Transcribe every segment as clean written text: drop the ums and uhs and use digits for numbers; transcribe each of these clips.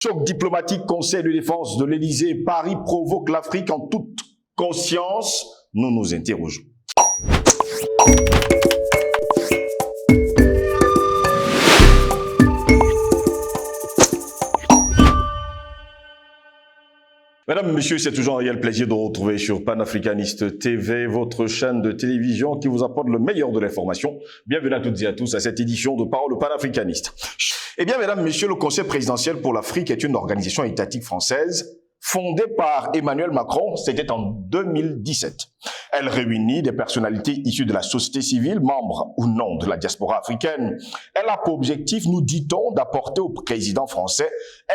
Choc diplomatique, Conseil de défense de l'Élysée, Paris provoque l'Afrique en toute conscience. Nous nous interrogeons. Mesdames, Messieurs, c'est toujours un réel plaisir de vous retrouver sur Panafricaniste TV, votre chaîne de télévision qui vous apporte le meilleur de l'information. Bienvenue à toutes et à tous à cette édition de Parole panafricaniste. Eh bien, Mesdames, Messieurs, le Conseil présidentiel pour l'Afrique est une organisation étatique française fondée par Emmanuel Macron, c'était en 2017. Elle réunit des personnalités issues de la société civile, membres ou non de la diaspora africaine. Elle a pour objectif, nous dit-on, d'apporter au président français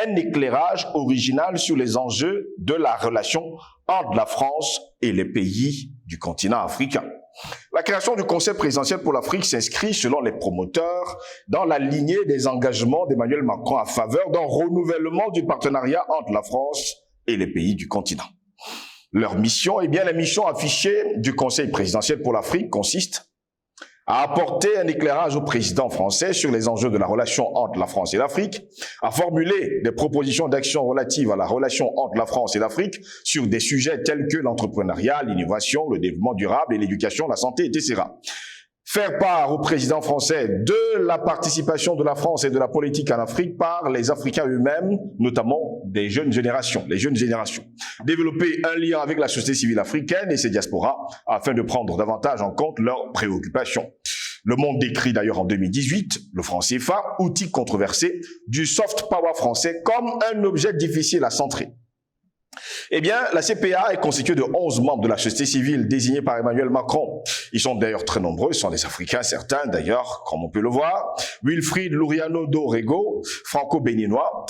un éclairage original sur les enjeux de la relation entre la France et les pays du continent africain. La création du Conseil présidentiel pour l'Afrique s'inscrit, selon les promoteurs, dans la lignée des engagements d'Emmanuel Macron en faveur d'un renouvellement du partenariat entre la France et les pays du continent. Leur mission, eh bien, la mission affichée du Conseil présidentiel pour l'Afrique consiste à apporter un éclairage au président français sur les enjeux de la relation entre la France et l'Afrique, à formuler des propositions d'action relatives à la relation entre la France et l'Afrique sur des sujets tels que l'entrepreneuriat, l'innovation, le développement durable et l'éducation, la santé, etc. Faire part au président français de la participation de la France et de la politique en Afrique par les Africains eux-mêmes, notamment des jeunes générations, les jeunes générations. Développer un lien avec la société civile africaine et ses diasporas afin de prendre davantage en compte leurs préoccupations. Le Monde décrit d'ailleurs en 2018 le franc CFA, outil controversé, du soft power français comme un objet difficile à centrer. Eh bien, la CPA est constituée de 11 membres de la société civile désignés par Emmanuel Macron. Ils sont d'ailleurs très nombreux, ils sont des Africains, certains d'ailleurs, comme on peut le voir. Wilfried Louriano Dorrego, franco-béninois.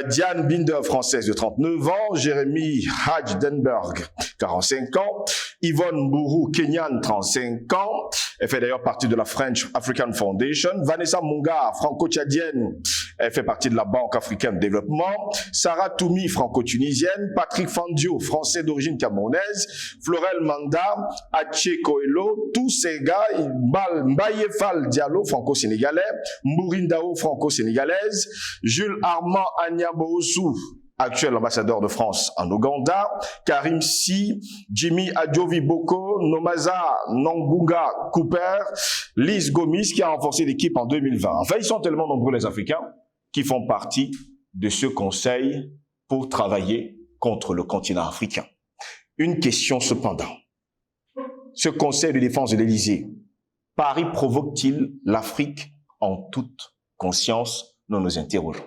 Diane Binder, française de 39 ans. Jérémy Hajdenberg, 45 ans. Yvonne Bourou, Kenyan, 35 ans. Elle fait d'ailleurs partie de la French African Foundation. Vanessa Munga, franco-tchadienne. Elle fait partie de la Banque africaine de développement. Sarah Toumi, franco-tunisienne. Patrick Fandio, français d'origine camerounaise. Florel Manda, Ache Koelo. Tous ces gars, Mbaye Fall Diallo, franco-sénégalais. Mourindao, franco-sénégalaise. Jules Armand Agnabousou, actuel ambassadeur de France en Ouganda, Karim Si, Jimmy Adjovi Boko, Nomaza Nongunga Cooper, Lise Gomis qui a renforcé l'équipe en 2020. Enfin, ils sont tellement nombreux les Africains qui font partie de ce conseil pour travailler contre le continent africain. Une question cependant. Ce conseil de défense de l'Élysée, Paris provoque-t-il l'Afrique en toute conscience? Nous nous interrogeons.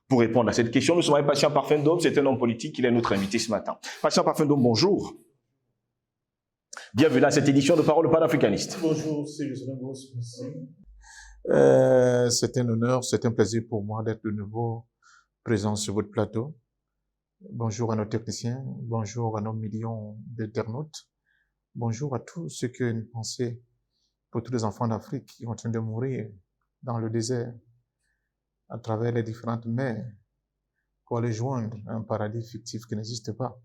Pour répondre à cette question, nous sommes avec Patient Parfum Dôme, c'est un homme politique, il est notre invité ce matin. Patient Parfum Dôme, bonjour. Bienvenue à cette édition de Parole panafricaniste. Bonjour, c'est Jocelyn Grosse, merci. C'est un honneur, c'est un plaisir pour moi d'être de nouveau présent sur votre plateau. Bonjour à nos techniciens, bonjour à nos millions d'internautes, bonjour à tous ceux qui ont une pensée pour tous les enfants d'Afrique qui sont en train de mourir dans le désert, à travers les différentes mers, pour aller joindre un paradis fictif qui n'existe pas,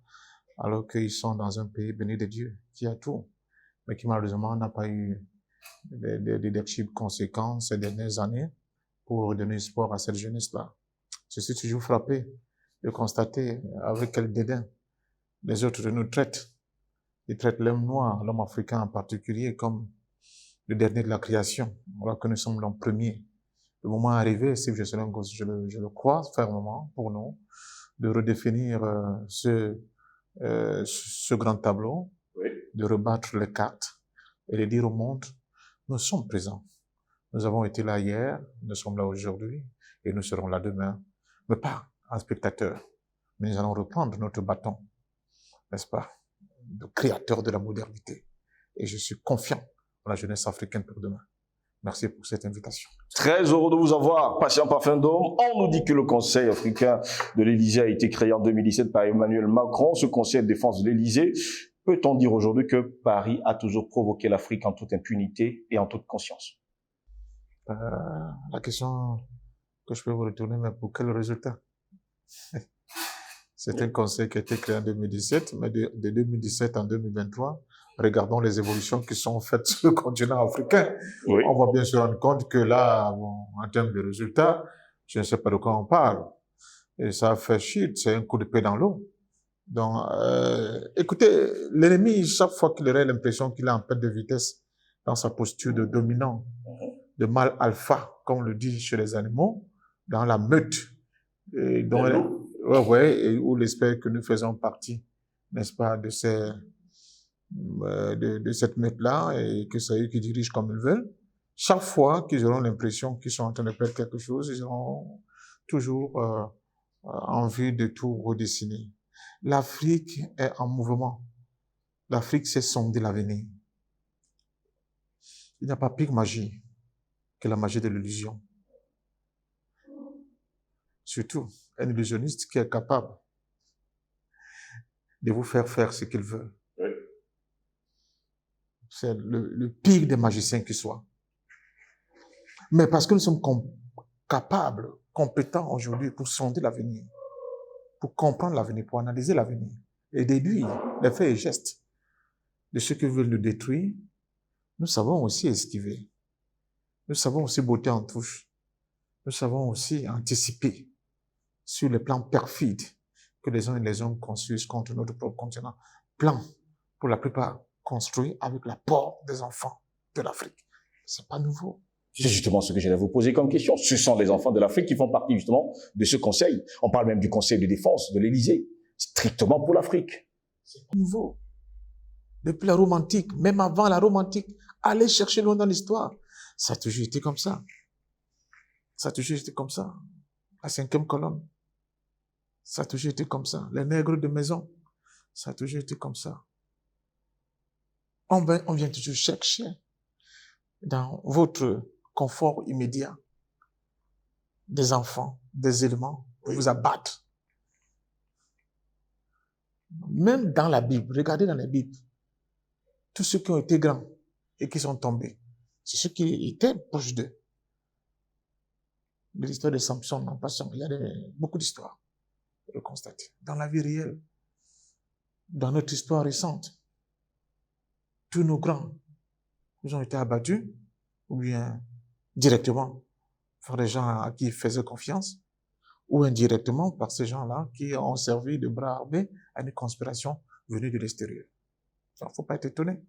alors qu'ils sont dans un pays béni de Dieu, qui a tout, mais qui malheureusement n'a pas eu des leadership conséquents ces dernières années pour donner espoir à cette jeunesse-là. Je suis toujours frappé de constater avec quel dédain les autres nous traitent. Ils traitent l'homme noir, l'homme africain en particulier, comme le dernier de la création, alors que nous sommes l'homme premier. Le moment est arrivé, si je le crois fermement pour nous, de redéfinir ce grand tableau, oui, de rebattre les cartes et de dire au monde, nous sommes présents. Nous avons été là hier, nous sommes là aujourd'hui et nous serons là demain, mais pas en spectateur. Mais nous allons reprendre notre bâton, n'est-ce pas, de créateur de la modernité. Et je suis confiant dans la jeunesse africaine pour demain. Merci pour cette invitation. Très heureux de vous avoir, Patient Parfum Dôme. On nous dit que le Conseil africain de l'Élysée a été créé en 2017 par Emmanuel Macron. Ce Conseil de défense de l'Élysée, peut-on dire aujourd'hui que Paris a toujours provoqué l'Afrique en toute impunité et en toute conscience? La question que je peux vous retourner, mais pour quel résultat? C'est un conseil qui a été créé en 2017, mais de 2017 en 2023, regardons les évolutions qui sont faites sur le continent africain. Oui. On va bien se rendre compte que là, bon, en termes de résultats, je ne sais pas de quoi on parle. Et ça fait chier, c'est un coup de pied dans l'eau. Donc, écoutez, l'ennemi, chaque fois qu'il aurait l'impression qu'il est en perte de vitesse dans sa posture de dominant, de mâle alpha, comme on le dit chez les animaux, dans la meute, et dont, et où l'espère que nous faisons partie, n'est-ce pas, de cette meute-là, et que c'est eux qui dirigent comme ils veulent. Chaque fois qu'ils auront l'impression qu'ils sont en train de perdre quelque chose, ils auront toujours envie de tout redessiner. L'Afrique est en mouvement. L'Afrique sait sonder l'avenir. Il n'y a pas pire magie que la magie de l'illusion. Surtout, un illusionniste qui est capable de vous faire faire ce qu'il veut. Oui. C'est le pire des magiciens qui soit. Mais parce que nous sommes capables, compétents aujourd'hui pour sonder l'avenir, pour comprendre l'avenir, pour analyser l'avenir et déduire les faits et gestes de ceux qui veulent nous détruire, nous savons aussi esquiver. Nous savons aussi botter en touche. Nous savons aussi anticiper sur les plans perfides que les uns et les hommes construisent contre notre propre continent. Plans, pour la plupart, construits avec l'apport des enfants de l'Afrique. C'est pas nouveau. C'est justement ce que j'allais vous poser comme question. Ce sont les enfants de l'Afrique qui font partie justement de ce conseil. On parle même du conseil de défense de l'Élysée, strictement pour l'Afrique. C'est pas nouveau. Depuis la Rome antique, même avant la Rome antique, allez chercher loin dans l'histoire. Ça a toujours été comme ça. Ça a toujours été comme ça. La 5e colonne. Ça a toujours été comme ça. Les nègres de maison. Ça a toujours été comme ça. On vient toujours chercher dans votre confort immédiat des enfants, des éléments pour vous abattre. Même dans la Bible, regardez dans la Bible, tous ceux qui ont été grands et qui sont tombés, c'est ceux qui étaient proches d'eux. De l'histoire de Samson, en passant, il y a beaucoup d'histoires à constater. Dans la vie réelle, dans notre histoire récente, tous nos grands, ils ont été abattus, ou bien directement par des gens à qui ils faisaient confiance, ou indirectement par ces gens-là qui ont servi de bras armés à une conspiration venue de l'extérieur. Il ne faut pas être étonné.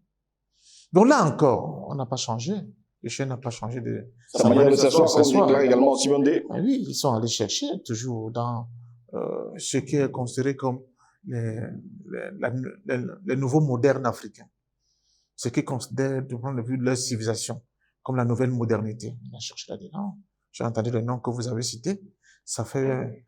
Donc là encore, on n'a pas changé. Le chien n'a pas changé de sa manière de s'asseoir, comme déclare également Simone Day. Ah oui, ils sont allés chercher toujours dans ce qui est considéré comme les nouveaux modernes africains. Ce qu'ils considèrent, du point de vue de leur civilisation, comme la nouvelle modernité. On a cherché là-dedans. J'ai entendu le nom que vous avez cité. Ça fait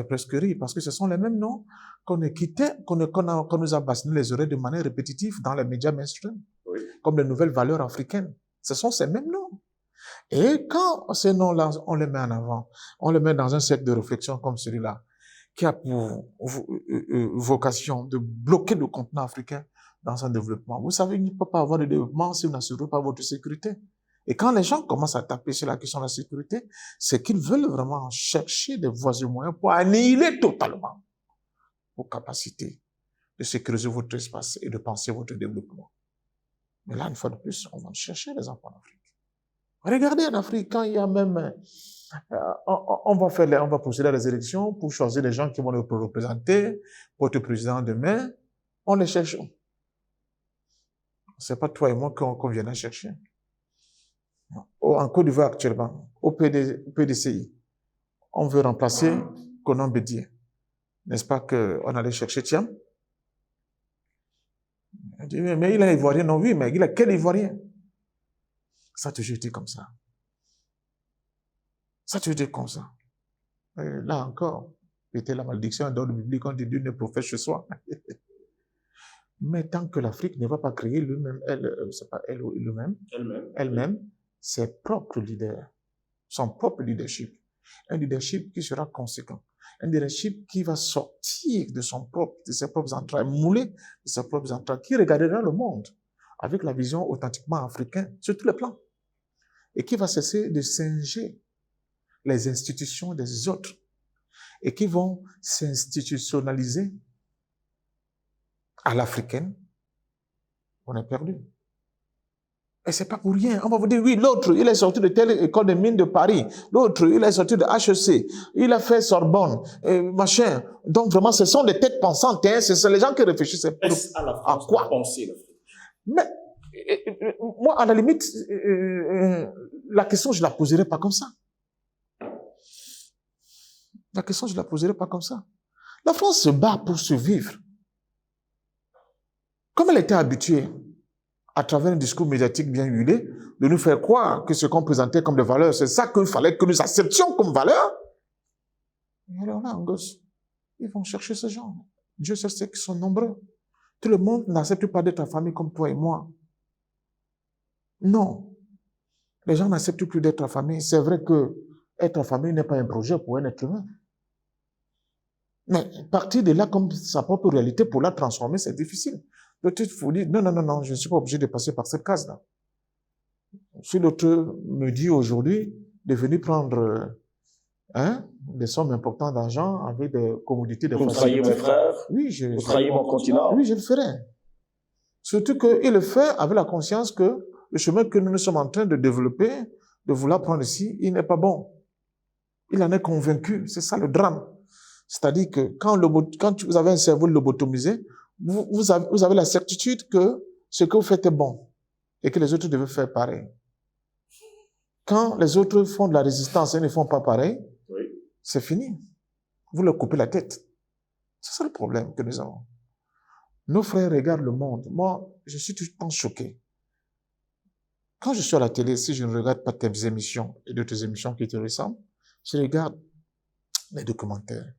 presque rire, parce que ce sont les mêmes noms qu'on nous a bassinés les oreilles de manière répétitive dans les médias mainstream, oui, comme les nouvelles valeurs africaines. Ce sont ces mêmes noms. Et quand ces noms-là, on les met en avant, on les met dans un cercle de réflexion comme celui-là, qui a pour vocation de bloquer le continent africain dans son développement. Vous savez, il ne peut pas avoir de développement si vous n'assurez pas votre sécurité. Et quand les gens commencent à taper sur la question de la sécurité, c'est qu'ils veulent vraiment chercher des voies et moyens pour annihiler totalement vos capacités de sécuriser votre espace et de penser votre développement. Mais là, une fois de plus, on va chercher les enfants en Afrique. Regardez en Afrique, quand il y a même... on va procéder à des élections pour choisir les gens qui vont nous représenter, pour être président demain. On les cherche. C'est pas toi et moi qu'on vient à chercher. En Côte d'Ivoire actuellement, au PDCI, on veut remplacer Conan Bédié. N'est-ce pas qu'on allait chercher Thiam? On dit, mais il est ivoirien. Non, oui, mais il a quel ivoirien? Ça a toujours été comme ça. Ça a toujours été comme ça. Et là encore, c'était la malédiction dans le biblique, on dit Dieu ne prophète chez soi. Mais tant que l'Afrique ne va pas créer elle-même, ses propres leaders, son propre leadership, un leadership qui sera conséquent, un leadership qui va sortir de ses propres entrailles, mouler de ses propres entrailles, qui regardera le monde avec la vision authentiquement africaine sur tous les plans, et qui va cesser de singer les institutions des autres, et qui vont s'institutionnaliser à l'africaine. On est perdu. Et c'est pas pour rien. On va vous dire, oui, l'autre, il est sorti de telle école de mines de Paris. L'autre, il est sorti de HEC. Il a fait Sorbonne, machin. Donc vraiment, ce sont des têtes pensantes. Hein. Ce sont les gens qui réfléchissent. Est-ce à la France à quoi? de penser l'Afrique? Mais moi, à la limite, la question, je la poserai pas comme ça. La question, je la poserai pas comme ça. La France se bat pour survivre. Comme elle était habituée, à travers un discours médiatique bien huilé, de nous faire croire que ce qu'on présentait comme des valeurs, c'est ça qu'il fallait que nous acceptions comme valeur. Et alors là, en gosse, ils vont chercher ces gens. Dieu sait qu'ils sont nombreux. Tout le monde n'accepte pas d'être en famille comme toi et moi. Non. Les gens n'acceptent plus d'être en famille. C'est vrai que être en famille n'est pas un projet pour un être humain. Mais partir de là comme sa propre réalité pour la transformer, c'est difficile. L'autre, il faut dire, non, je ne suis pas obligé de passer par cette case-là. Si l'autre me dit aujourd'hui de venir prendre des sommes importantes d'argent avec des commodités de Vous trahissez mon frère, oui, vous trahissez mon continent. Oui, je le ferai. Surtout qu'il le fait avec la conscience que le chemin que nous sommes en train de développer, de vouloir prendre ici, il n'est pas bon. Il en est convaincu. C'est ça le drame. C'est-à-dire que quand vous avez un cerveau lobotomisé, vous avez la certitude que ce que vous faites est bon et que les autres doivent faire pareil. Quand les autres font de la résistance et ne font pas pareil, Oui. c'est fini. Vous leur coupez la tête. C'est ça le problème que nous avons. Nos frères regardent le monde. Moi, je suis tout le temps choqué. Quand je suis à la télé, si je ne regarde pas tes émissions et d'autres émissions qui te ressemblent, je regarde les documentaires.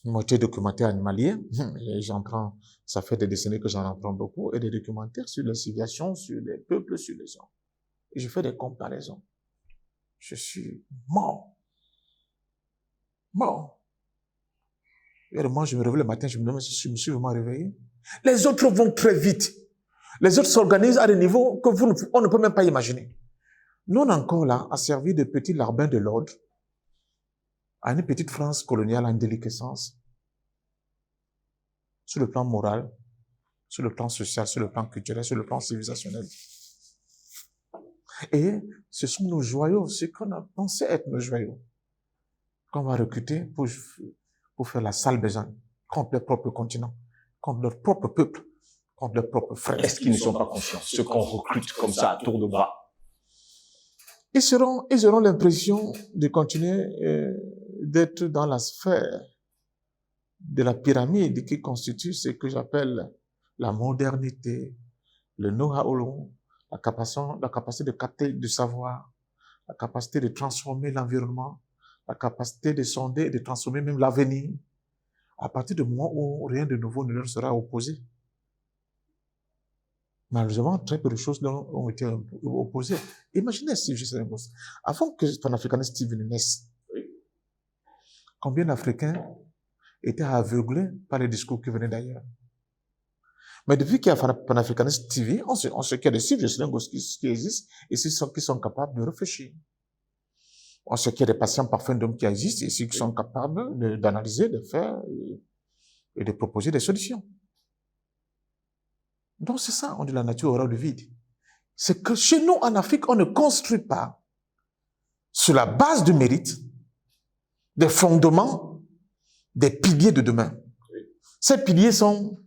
Moitié documentaire animalier, et j'en prends, ça fait des décennies que j'en apprends beaucoup, et des documentaires sur les civilisations, sur les peuples, sur les gens. Et je fais des comparaisons. Je suis mort. Mort. Et moi, je me réveille le matin, je me demande si je me suis vraiment réveillé. Les autres vont très vite. Les autres s'organisent à des niveaux que on ne peut même pas imaginer. Nous, on est encore là, à servir de petits larbins de l'ordre, à une petite France coloniale en déliquescence, sur le plan moral, sur le plan social, sur le plan culturel, sur le plan civilisationnel. Et ce sont nos joyaux, ce qu'on a pensé être nos joyaux, qu'on va recruter pour faire la sale besogne contre leur propre continent, contre leur propre peuple, contre leurs propres frères. Est-ce qu'ils ne sont pas conscients, ceux qu'on recrute comme ça à tour de bras? Ils auront l'impression de continuer d'être dans la sphère de la pyramide qui constitue ce que j'appelle la modernité, le know-how, la capacité de capter du savoir, la capacité de transformer l'environnement, la capacité de sonder et de transformer même l'avenir, à partir du moment où rien de nouveau ne leur sera opposé. Malheureusement, très peu de choses ont été opposées. Imaginez si je sais avant que Panafricanist TV ne naisse, combien d'Africains étaient aveuglés par les discours qui venaient d'ailleurs. Mais depuis qu'il y a Panafricanist TV, on sait qu'il y a des civilistes qui existent et qui sont capables de réfléchir. On sait qu'il y a des patients parfaits d'hommes qui existent et qui sont capables d'analyser, de faire et de proposer des solutions. Donc c'est ça, on dit la nature aura le vide. C'est que chez nous, en Afrique, on ne construit pas sur la base du mérite, des fondements, des piliers de demain. Ces piliers sont,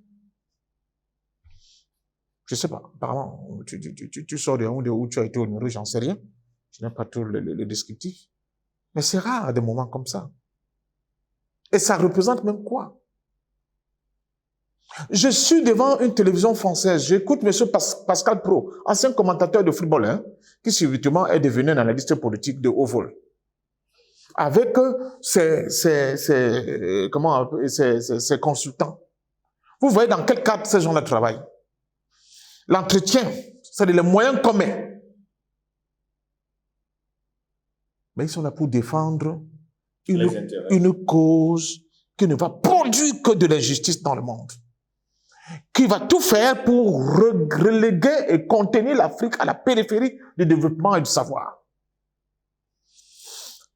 je sais pas, apparemment, tu sors de où tu as été honoré, j'en sais rien. Je n'ai pas tout le descriptif. Mais c'est rare à des moments comme ça. Et ça représente même quoi? Je suis devant une télévision française, j'écoute M. Pascal Praud, ancien commentateur de football, qui subitement est devenu un analyste politique de haut vol. Avec ses consultants. Vous voyez dans quel cadre ces gens-là travaillent. L'entretien, c'est les moyens communs. Mais ils sont là pour défendre une cause qui ne va produire que de l'injustice dans le monde. Qui va tout faire pour reléguer et contenir l'Afrique à la périphérie du développement et du savoir.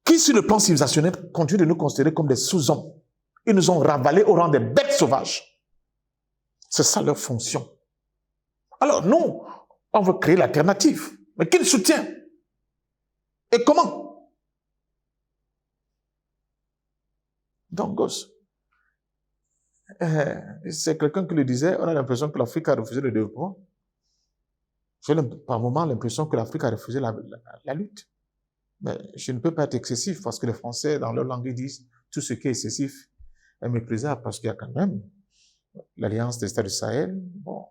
Qui, sur le plan civilisationnel, continue de nous considérer comme des sous-hommes. Ils nous ont ravalés au rang des bêtes sauvages. C'est ça leur fonction. Alors nous, On veut créer l'alternative. Mais qui le soutient? Et comment? Donc, gosse. C'est quelqu'un qui le disait, on a l'impression que l'Afrique a refusé le développement. J'ai par moment l'impression que l'Afrique a refusé la lutte. Mais je ne peux pas être excessif parce que les Français, dans leur langue, ils disent tout ce qui est excessif est méprisable parce qu'il y a quand même l'Alliance des États du Sahel, bon,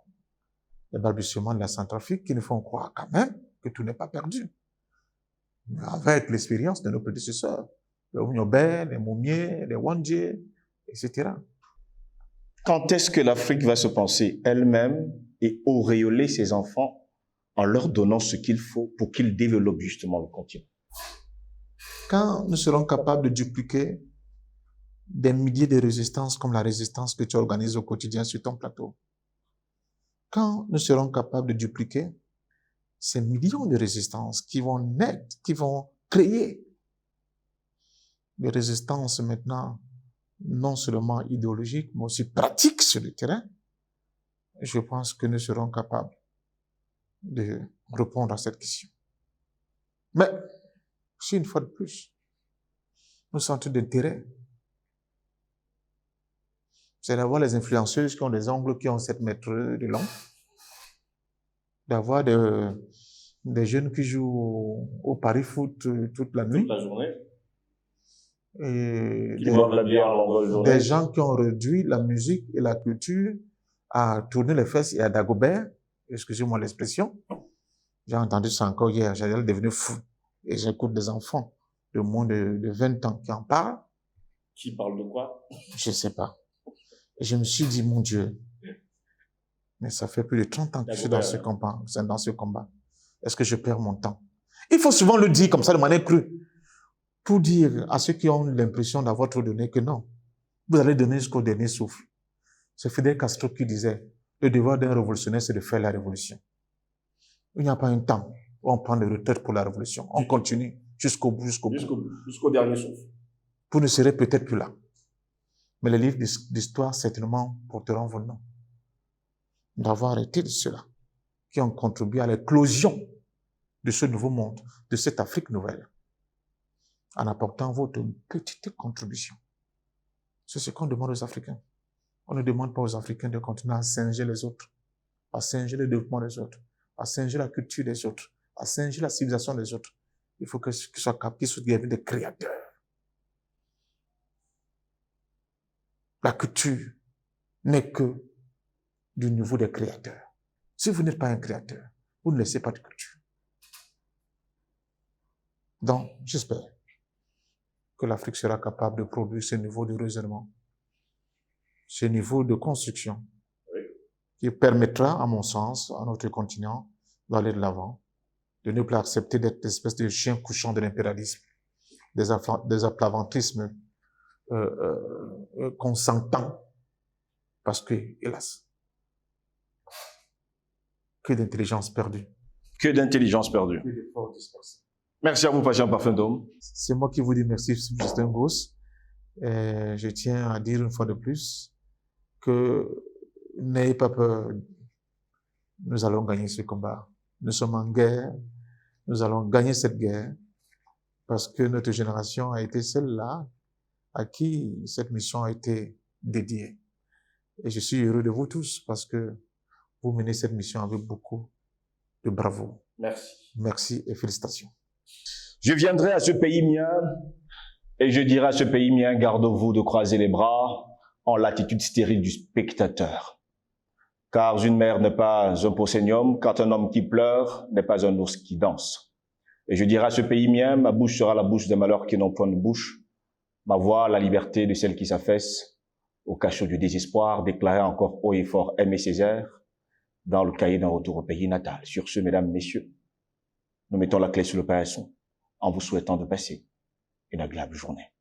les balbutiements de la Centrafrique qui nous font croire quand même que tout n'est pas perdu. Mais avec l'expérience de nos prédécesseurs, les Ounyobe, les Moumié, les Wandje, etc. Quand est-ce que l'Afrique va se penser elle-même et auréoler ses enfants en leur donnant ce qu'il faut pour qu'ils développent justement le continent? Quand nous serons capables de dupliquer des milliers de résistances comme la résistance que tu organises au quotidien sur ton plateau, quand nous serons capables de dupliquer ces millions de résistances qui vont naître, qui vont créer des résistances maintenant non seulement idéologiques, mais aussi pratiques sur le terrain, je pense que nous serons capables de répondre à cette question. Mais, si une fois de plus, nos centres d'intérêt, c'est d'avoir les influenceuses qui ont des ongles qui ont 7 mètres de long, d'avoir des jeunes qui jouent au pari foot toute la nuit. Toute la journée. Et des gens qui ont réduit la musique et la culture à tourner les fesses et à Dagobert, excusez-moi l'expression. J'ai entendu ça encore hier, j'allais devenir fou. Et j'écoute des enfants de moins de 20 ans qui en parlent. Qui parlent de quoi? Je sais pas. Et je me suis dit, mon Dieu, mais ça fait plus de 30 ans que je suis dans ce combat. Est-ce que je perds mon temps? Il faut souvent le dire comme ça de manière crue. Pour dire à ceux qui ont l'impression d'avoir trop donné que non, vous allez donner jusqu'au dernier souffle. C'est Fidel Castro qui disait, le devoir d'un révolutionnaire, c'est de faire la révolution. Il n'y a pas un temps où on prend des retraites pour la révolution. On continue jusqu'au bout, jusqu'au dernier souffle. Vous ne serez peut-être plus là. Mais les livres d'histoire, certainement, porteront vos noms. D'avoir été de ceux-là qui ont contribué à l'éclosion de ce nouveau monde, de cette Afrique nouvelle, en apportant votre petite contribution. C'est ce qu'on demande aux Africains. On ne demande pas aux Africains de continuer à singer les autres, à singer le développement des autres, à singer la culture des autres, à singer la civilisation des autres. Il faut qu'ils soient capables, qu'ils soient des créateurs. La culture n'est que du niveau des créateurs. Si vous n'êtes pas un créateur, vous ne laissez pas de culture. Donc, j'espère que l'Afrique sera capable de produire ce niveau de raisonnement, ce niveau de construction, qui permettra, à mon sens, à notre continent d'aller de l'avant, de ne plus accepter d'être une espèce de chien couchant de l'impérialisme, des aplaventrismes consentants, parce que, hélas, que d'intelligence perdue. Que d'intelligence perdue. Que d'efforts dispersés. Merci à vous, Patient Parfum d'Homme. C'est moi qui vous dis merci, Justin Gosse. Je tiens à dire une fois de plus que n'ayez pas peur. Nous allons gagner ce combat. Nous sommes en guerre. Nous allons gagner cette guerre parce que notre génération a été celle-là à qui cette mission a été dédiée. Et je suis heureux de vous tous parce que vous menez cette mission avec beaucoup de bravoure. Merci. Merci et félicitations. Je viendrai à ce pays mien et je dirai à ce pays mien, garde-vous de croiser les bras en l'attitude stérile du spectateur. Car une mère n'est pas un proscénium, quand un homme qui pleure n'est pas un ours qui danse. Et je dirai à ce pays mien, ma bouche sera la bouche des malheurs qui n'ont point de bouche, ma voix la liberté de celle qui s'affaisse, au cachot du désespoir, déclarer encore haut et fort Aimé Césaire, dans le cahier d'un retour au pays natal. Sur ce, mesdames, messieurs, nous mettons la clé sur le paillasson en vous souhaitant de passer une agréable journée.